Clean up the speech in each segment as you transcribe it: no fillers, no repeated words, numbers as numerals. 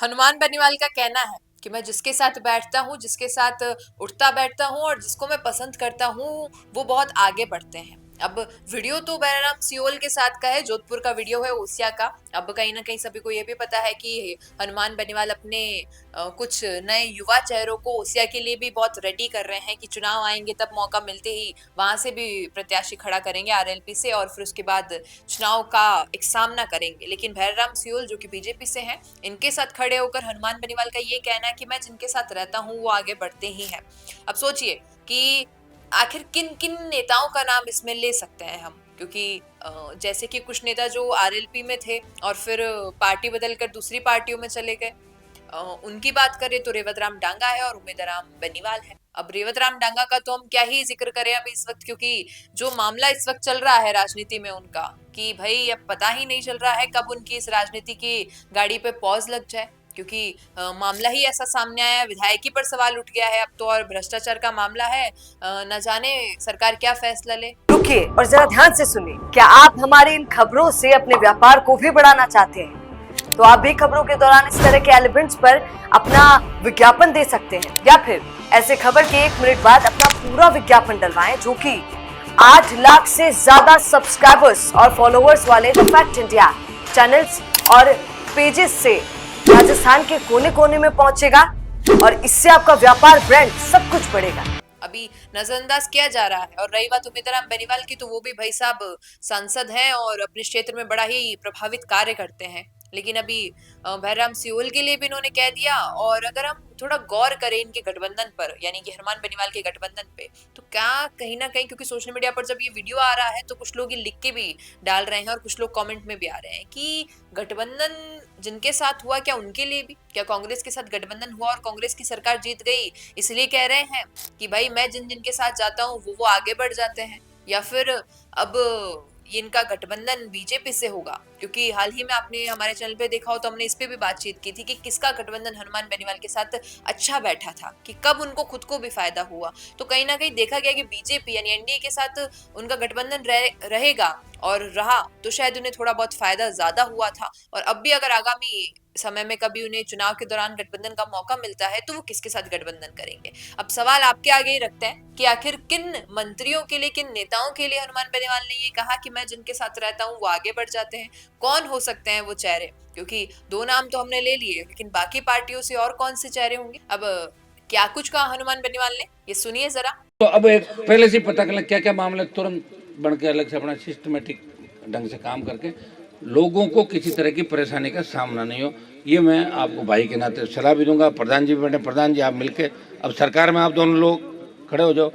हनुमान बेनीवाल का कहना है कि मैं जिसके साथ बैठता हूँ, जिसके साथ उठता बैठता हूँ और जिसको मैं पसंद करता हूँ, वो बहुत आगे बढ़ते हैं। अब वीडियो तो बहराम सियोल के साथ का है, जोधपुर का वीडियो है ओसिया का। अब कहीं ना कहीं सभी को ये भी पता है कि हनुमान बेनीवाल अपने कुछ नए युवा चेहरों को ओसिया के लिए भी बहुत रेडी कर रहे हैं कि चुनाव आएंगे तब मौका मिलते ही वहां से भी प्रत्याशी खड़ा करेंगे आरएलपी से, और फिर उसके बाद चुनाव का एक सामना करेंगे। लेकिन भैरराम सियोल जो कि बीजेपी से हैं, इनके साथ खड़े होकर हनुमान बेनीवाल का ये कहना है कि मैं जिनके साथ रहता हूँ वो आगे बढ़ते ही हैं। अब सोचिए कि आखिर किन किन नेताओं का नाम इसमें ले सकते हैं हम, क्योंकि जैसे कि कुछ नेता जो आरएलपी में थे और फिर पार्टी बदलकर दूसरी पार्टियों में चले गए, उनकी बात करें तो रेवत राम डांगा है और उम्मीदराम बेनीवाल है। अब रेवत राम डांगा का तो हम क्या ही जिक्र करें अभी इस वक्त, क्योंकि जो मामला इस वक्त चल रहा है राजनीति में उनका, कि भाई अब पता ही नहीं चल रहा है कब उनकी इस राजनीति की गाड़ी पे पॉज लग जाए, क्योंकि मामला ही ऐसा सामने आया है। विधायकी पर सवाल उठ गया है अब तो, और भ्रष्टाचार का मामला है। न जाने सरकार क्या फैसला ले। रुकिए और जरा ध्यान से सुनिए। क्या आप हमारी इन खबरों से अपने व्यापार को भी बढ़ाना चाहते हैं? तो आप भी खबरों के दौरान इस तरह के एलिमेंट्स पर अपना विज्ञापन दे सकते हैं, या फिर ऐसे खबर के 1 मिनट बाद अपना पूरा विज्ञापन डलवाएं, जो कि 8 लाख से ज्यादा सब्सक्राइबर्स और फॉलोअर्स वाले द फैक्ट इंडिया चैनल्स और पेजेस से राजस्थान के कोने कोने में पहुंचेगा, और इससे आपका व्यापार, ब्रांड, सब कुछ बढ़ेगा। अभी नजरअंदाज किया जा रहा है। और रही बात उम्मीदराम बेनीवाल की, तो वो भी भाई साहब सांसद हैं और अपने क्षेत्र में बड़ा ही प्रभावित कार्य करते हैं। लेकिन अभी भैरराम सियोल के लिए भी इन्होंने कह दिया। और अगर हम थोड़ा गौर करें इनके गठबंधन पर, यानी कि हनुमान बेनीवाल के गठबंधन पे, तो क्या कहीं ना कहीं, क्योंकि सोशल मीडिया पर जब ये वीडियो आ रहा है तो कुछ लोग ये लिख के भी डाल रहे हैं और कुछ लोग कमेंट में भी आ रहे हैं कि गठबंधन जिनके साथ हुआ, क्या उनके लिए भी, क्या कांग्रेस के साथ गठबंधन हुआ और कांग्रेस की सरकार जीत गई इसलिए कह रहे हैं कि भाई मैं जिन जिनके साथ जाता हूँ वो आगे बढ़ जाते हैं, या फिर अब ये इनका गठबंधन बीजेपी से होगा। क्योंकि हाल ही में आपने हमारे चैनल पे देखा हो तो हमने इस पे भी बातचीत की थी कि किसका गठबंधन हनुमान बेनीवाल के साथ अच्छा बैठा था, कि कब उनको खुद को भी फायदा हुआ। तो कहीं ना कहीं देखा गया कि बीजेपी यानी एनडीए के साथ उनका गठबंधन रहेगा, और रहा तो शायद उन्हें थोड़ा बहुत फायदा ज्यादा हुआ था। और अब भी अगर आगामी समय में कभी उन्हें चुनाव के दौरान गठबंधन का मौका मिलता है तो वो किसके साथ गठबंधन करेंगे। अब सवाल आपके आगे ही रखते हैं कि आखिर किन मंत्रियों के लिए, किन नेताओं के लिए हनुमान बेनीवाल ने ये कहा कि मैं जिनके साथ रहता हूँ वो आगे बढ़ जाते हैं। कौन हो सकते हैं वो चेहरे, क्योंकि 2 नाम तो हमने ले लिए, लेकिन बाकी पार्टियों से और कौन से चेहरे होंगे। अब क्या कुछ कहा हनुमान बेनीवाल ने, ये सुनिए जरा। तो अब एक पहले से पता कर क्या क्या मामले, तुरंत बन के अलग से अपना सिस्टमेटिक ढंग से काम करके लोगों को किसी तरह की परेशानी का सामना नहीं हो, ये मैं आपको भाई के नाते सलाह भी दूंगा। प्रधान जी भी बैठे, प्रधान जी आप मिलके अब सरकार में आप दोनों लोग खड़े हो जाओ।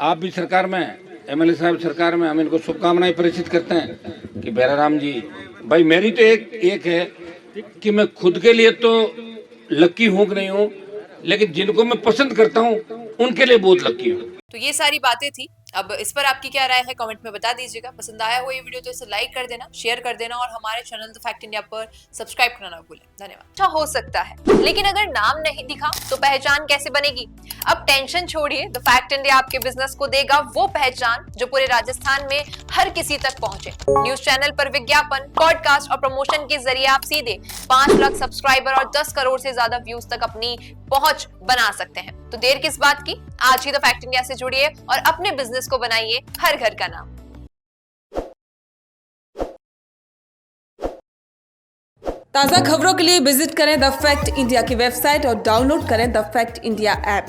आप भी सरकार में, एमएलए साहब सरकार में, हम इनको शुभकामनाएं प्रेषित करते हैं कि भैराराम जी भाई, मेरी तो एक है कि मैं खुद के लिए तो लक्की हूँ कि नहीं हूँ, लेकिन जिनको मैं पसंद करता हूँ उनके लिए बहुत लक्की हूँ। तो ये सारी बातें थी। अब इस पर आपकी क्या राय है कमेंट में बता दीजिएगा। पसंद आया हो ये वीडियो तो इसे लाइक कर देना, शेयर कर देना, और हमारे चैनल द फैक्ट इंडिया पर सब्सक्राइब करना ना भूलें। धन्यवाद। अच्छा हो सकता है, लेकिन अगर नाम नहीं दिखा तो पहचान कैसे बनेगी। अब टेंशन छोड़िए, द फैक्ट इंडिया आपके बिजनेस को देगा वो पहचान जो पूरे राजस्थान में हर किसी तक पहुंचे। न्यूज चैनल पर विज्ञापन, पॉडकास्ट और प्रमोशन के जरिए आप सीधे 5 लाख सब्सक्राइबर और 10 करोड़ से ज्यादा व्यूज तक अपनी पहुंच बना सकते हैं। तो देर किस बात की, आज ही द फैक्ट इंडिया से जुड़िए और अपने बिजनेस को बनाइए हर घर का नाम। ताज़ा खबरों के लिए विजिट करें द फैक्ट इंडिया की वेबसाइट और डाउनलोड करें द फैक्ट इंडिया ऐप।